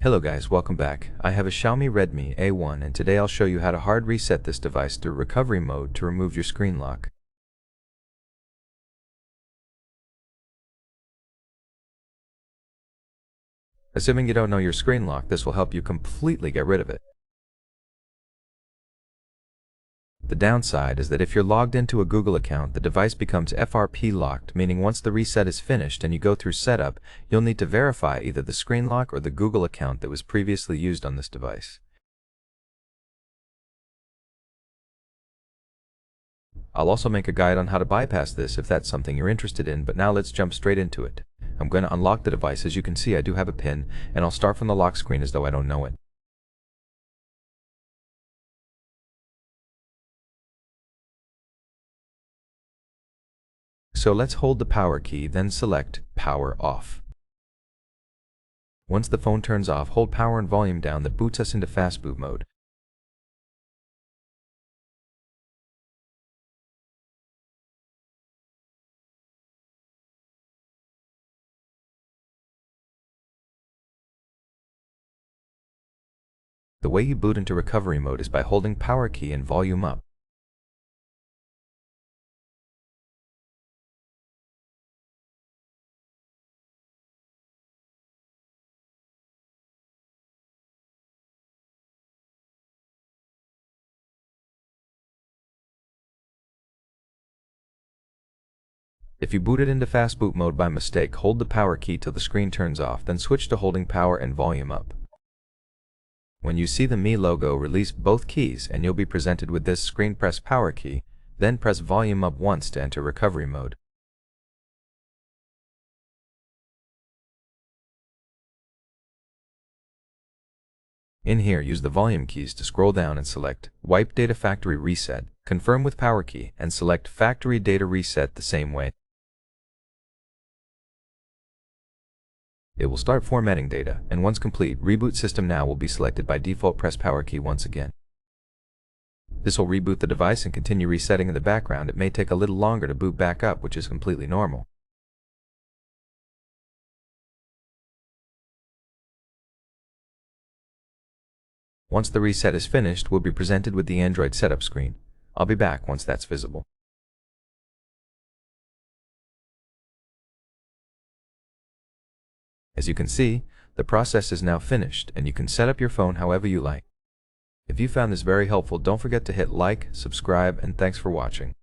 Hello guys, welcome back. I have a Xiaomi Redmi A1 and today I'll show you how to hard reset this device through recovery mode to remove your screen lock. Assuming you don't know your screen lock, this will help you completely get rid of it. The downside is that if you're logged into a Google account, the device becomes FRP locked, meaning once the reset is finished and you go through setup, you'll need to verify either the screen lock or the Google account that was previously used on this device. I'll also make a guide on how to bypass this if that's something you're interested in, but now let's jump straight into it. I'm going to unlock the device. As you can see, I do have a PIN, and I'll start from the lock screen as though I don't know it. So let's hold the power key, then select Power Off. Once the phone turns off, hold power and volume down. That boots us into fast boot mode. The way you boot into recovery mode is by holding power key and volume up. If you booted into fast boot mode by mistake, hold the power key till the screen turns off, then switch to holding power and volume up. When you see the Mi logo, release both keys and you'll be presented with this screen. Press power key, then press volume up once to enter recovery mode. In here, use the volume keys to scroll down and select Wipe Data Factory Reset, confirm with power key, and select Factory Data Reset the same way. It will start formatting data, and once complete, Reboot System Now will be selected by default. Press power key once again. This will reboot the device and continue resetting in the background. It may take a little longer to boot back up, which is completely normal. Once the reset is finished, we'll be presented with the Android setup screen. I'll be back once that's visible. As you can see, the process is now finished and you can set up your phone however you like. If you found this very helpful, don't forget to hit like, subscribe, and thanks for watching.